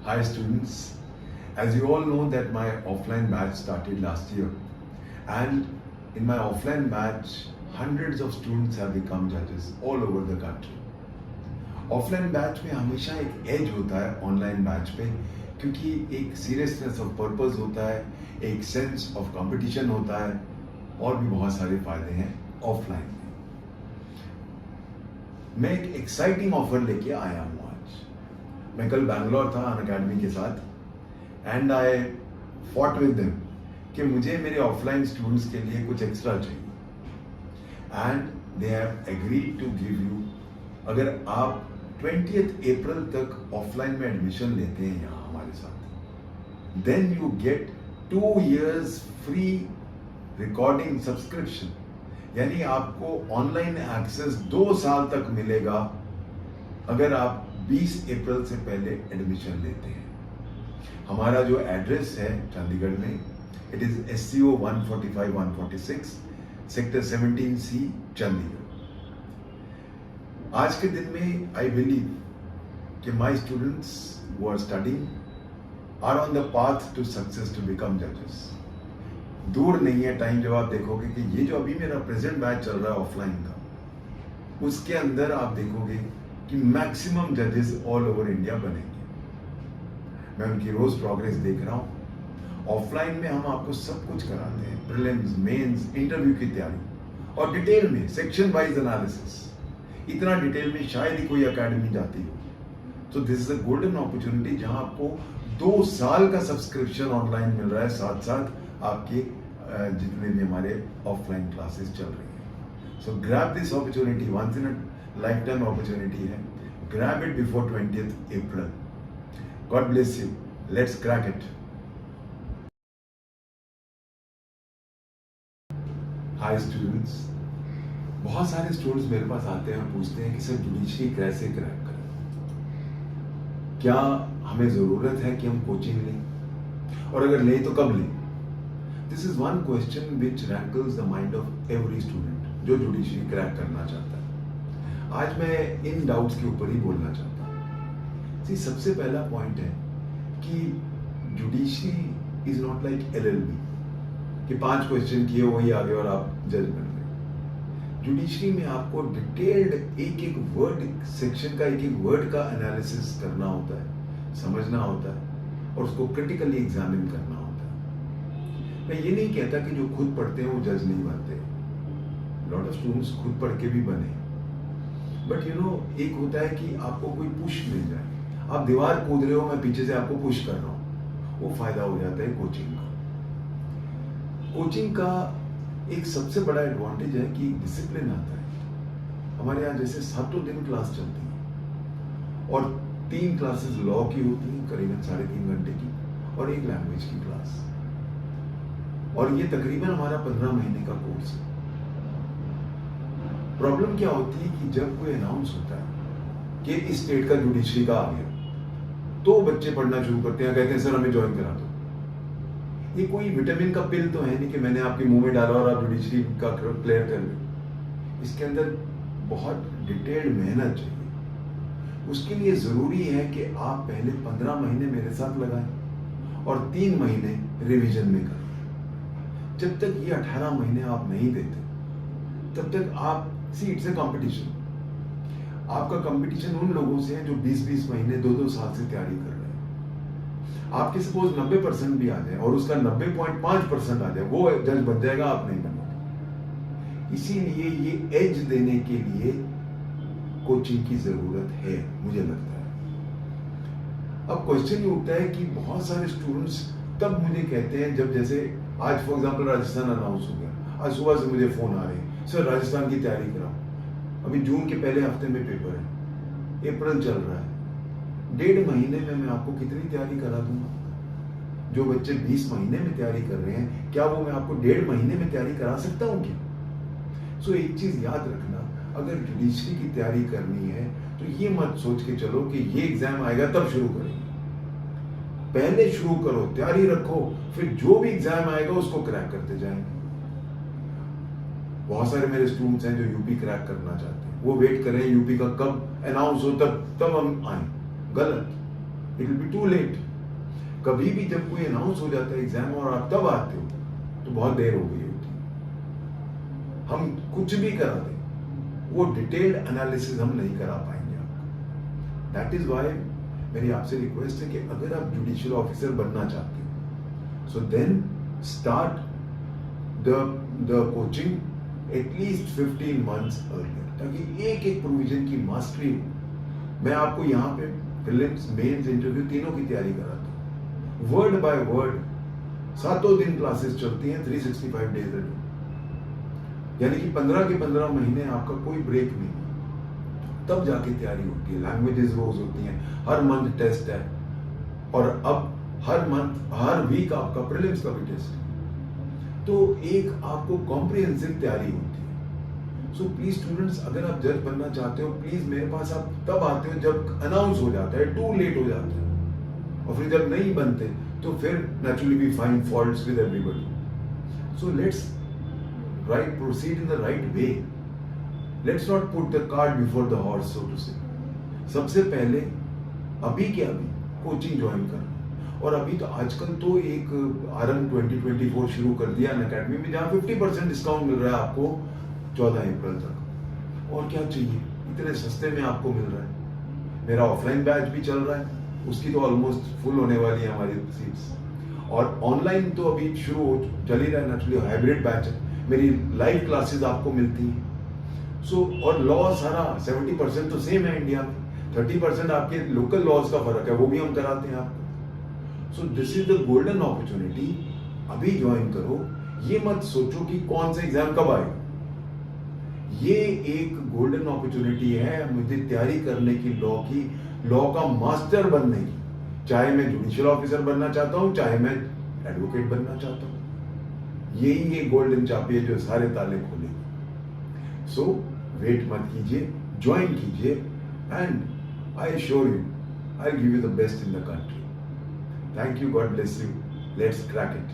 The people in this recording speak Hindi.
Hi students, as you all know that my offline batch started last year, and in my offline batch hundreds of students have become judges all over the country. Offline batch में हमेशा एक एज होता है ऑनलाइन बैच पे, क्योंकि एक सीरियसनेस ऑफ पर्पस होता है, एक सेंस ऑफ कंपटीशन होता है और भी बहुत सारे फायदे हैं ऑफलाइन में। मैं एक एक्साइटिंग ऑफर लेके आया हूँ आज। मैं कल बैंगलोर था अनअकैडमी के साथ and I fought with them कि मुझे मेरे ऑफलाइन स्टूडेंट्स के लिए कुछ एक्स्ट्रा चाहिए and they have agreed to give you, अगर आप 20th अप्रैल तक ऑफलाइन में एडमिशन लेते हैं यहाँ हमारे साथ, then you get 2 years free recording subscription, यानी आपको ऑनलाइन एक्सेस 2 साल तक मिलेगा अगर आप 20 अप्रैल से पहले एडमिशन लेते हैं। हमारा जो एड्रेस है चंडीगढ़ में, it is SCO 145-146 sector 17C Chandigarh. आज के दिन में आई बिलीव कि my students who are studying are on the path to success to become जजेस। दूर नहीं है टाइम जब आप देखोगे कि ये जो अभी मेरा प्रेजेंट बैच चल रहा है ऑफलाइन का, उसके अंदर आप देखोगे कि मैक्सिमम जजेस ऑल ओवर इंडिया बनेंगे। मैं उनकी रोज प्रोग्रेस देख रहा हूँ। ऑफलाइन में हम आपको सब कुछ कराते हैं, प्रीलिम्स, मेंस, इंटरव्यू की तैयारी और डिटेल में सेक्शन वाइज एनालिसिस। इतना डिटेल में शायद ही कोई एकेडमी जाती हो। तो this is a golden opportunity जहां आपको 2 साल का सब्सक्रिप्शन ऑनलाइन मिल रहा है, साथ साथ आपके जितने भी हमारे ऑफलाइन क्लासेस चल रही हैं। So grab this opportunity, once in a life time opportunity है। Grab it before 20th April. God bless you, let's crack it. Hi students, बहुत सारे स्टूडेंट्स मेरे पास आते हैं और पूछते हैं कि सर जुडिशरी कैसे क्रैक करें, क्या हमें जरूरत है कि हम कोचिंग लें, और अगर लें तो कब लें। This is one question which rankles the mind of every student जो जुडिशरी क्रैक करना चाहता है। आज मैं इन डाउट्स के ऊपर ही बोलना चाहता हूँ। सी, सबसे पहला पॉइंट है कि judiciary is not like LLB कि 5 क्वेश्चन किए वही आ गए और आप जज बन गए। जुडिशरी में आपको डिटेल्ड एक एक वर्ड सेक्शन का, एक एक वर्ड का एनालिसिस करना होता है, समझना होता है और उसको क्रिटिकली एग्जामिन करना होता है। मैं ये नहीं कहता कि जो खुद पढ़ते हैं वो जज नहीं बनते। लॉट ऑफ स्टूडेंट्स खुद पढ़ के भी बने, बट यू नो एक होता है कि आपको कोई पुश मिल जाए। आप दीवार कूद रहे हो, मैं पीछे से आपको पुश कर रहा हूँ, वो फायदा हो जाता है कोचिंग का। कोचिंग का एक सबसे बड़ा एडवांटेज है कि डिसिप्लिन आता है। हमारे यहाँ जैसे 7 दिन क्लास चलती है और 3 क्लासेस लॉ की होती हैं करीबन 3.5 घंटे की और 1 लैंग्वेज की क्लास, और ये तकरीबन हमारा 15 महीने का कोर्स है। प्रॉब्लम क्या होती है कि जब कोई अनाउंस होता है कि इस स्टेट का जुडिशरी का आ गया, तो बच्चे पढ़ना शुरू करते हैं, कहते हैं सर हमें ज्वाइन करा दो। ये कोई विटामिन का पिल तो है नहीं कि मैंने आपके मुंह में डाला और आप जुडिशरी का क्लियर कर लो। इसके अंदर बहुत डिटेल्ड मेहनत चाहिए। उसके लिए जरूरी है कि आप पहले 15 महीने मेरे साथ लगाएं और 3 महीने रिवीजन में करें। जब तक ये 18 महीने आप नहीं देते तब तक आप इट्स ए कंपटीशन। आपका कंपटीशन उन लोगों से है जो 20-20 महीने 2-2 साल से तैयारी कर रहे हैं। आपके सपोज 90% भी आ जाए और उसका 90.5% आ जाए, वो जज बन जाएगा, आप नहीं बनोगे। इसीलिए ये एज देने के लिए कोचिंग की जरूरत है, मुझे लगता है। अब क्वेश्चन ये उठता है कि बहुत सारे स्टूडेंट्स तब मुझे कहते हैं जब, जैसे आज फॉर एग्जांपल राजस्थान अनाउंस हो गया, आज सुबह से मुझे फोन आ रहे हैं, सर राजस्थान की तैयारी कराओ। अभी जून के पहले हफ्ते में पेपर है, अप्रैल चल रहा है, 1.5 महीने में मैं आपको कितनी तैयारी करा दूंगा। जो बच्चे 20 महीने में तैयारी कर रहे हैं, क्या वो मैं आपको 1.5 महीने में तैयारी करा सकता हूं क्या। सो एक चीज याद रखना, अगर जुडिशरी की तैयारी करनी है तो ये मत सोच के चलो कि ये एग्जाम आएगा तब शुरू करेंगे। पहले शुरू करो, तैयारी रखो, फिर जो भी एग्जाम आएगा उसको क्रैक करते जाएंगे। बहुत सारे मेरे स्टूडेंट्स हैं जो यूपी क्रैक करना चाहते हैं, वो वेट करें यूपी का कब अनाउंस हो तब हम आए। गलत। It will be too late. कभी भी जब कोई अनाउंस हो जाता है एग्जाम और आप तब आते हो तो बहुत देर हो गई होती है। हम कुछ भी करा दें, वो डिटेल्ड एनालिसिस हम नहीं करा पाएंगे आपको। दैट इज वाई मेरी आपसे रिक्वेस्ट है कि अगर आप जुडिशियल ऑफिसर बनना चाहते हो, so then start the coaching at least 15 months earlier, ताकि एक एक प्रोविजन की मास्टरी हो। मैं आपको यहाँ पे प्रीलिम्स, मेंस, इंटरव्यू तीनों की तैयारी कराता हूँ, वर्ड बाय वर्ड। 7 दिन क्लासेस चलती हैं, 365 डेज अ डे, यानी कि 15 के 15 महीने आपका कोई ब्रेक नहीं, तब जाके तैयारी होती है। लैंग्वेजेस रोज होती हैं, हर मंथ टेस्ट है, और अब हर मंथ, हर वीक आपका प्रीलिम्स का भी टेस्ट है। तो एक आपको कॉम्प्रिहेंसिव तैयारी होती है। सो प्लीज स्टूडेंट्स, अगर आप जज बनना चाहते हो, प्लीज मेरे पास आप तब आते हो जब अनाउंस हो जाता है, टू लेट हो जाता है, और फिर जब नहीं बनते तो फिर naturally we find faults with everybody. So let's proceed in the right way. Let's not put the cart before the horse, so to say. सबसे पहले अभी के अभी कोचिंग ज्वाइन करना। और अभी तो आजकल तो एक RM 2024 शुरू कर दिया अनअकैडमी में, जहाँ 50% डिस्काउंट मिल रहा है आपको 14 अप्रैल तक। और क्या चाहिए, इतने सस्ते में आपको मिल रहा है। मेरा ऑफलाइन बैच भी चल रहा है, उसकी तो ऑलमोस्ट फुल होने वाली है हमारी सीट्स। और ऑनलाइन तो अभी शुरू हो चल ही रहा है, नेचुरली हाइब्रिड बैच है, मेरी लाइव क्लासेस आपको मिलती हैं। सो और लॉ सारा 70% तो सेम है इंडिया में, 30% आपके लोकल लॉज का फर्क है, वो भी हम कराते हैं आपको। So this is the golden opportunity, अभी ज्वाइन करो। ये मत सोचो कि कौन सा एग्जाम कब आएगा, ये एक गोल्डन अपॉर्चुनिटी है मुझे तैयारी करने की, लॉ का मास्टर बनने की। चाहे मैं जुडिशियल ऑफिसर बनना चाहता हूं, चाहे मैं एडवोकेट बनना चाहता हूं, यही ये गोल्डन चाबी है जो सारे ताले खोलेगी। सो वेट मत कीजिए, ज्वाइन कीजिए, and I assure you I give you the best in the country. Thank you, God bless you. Let's crack it.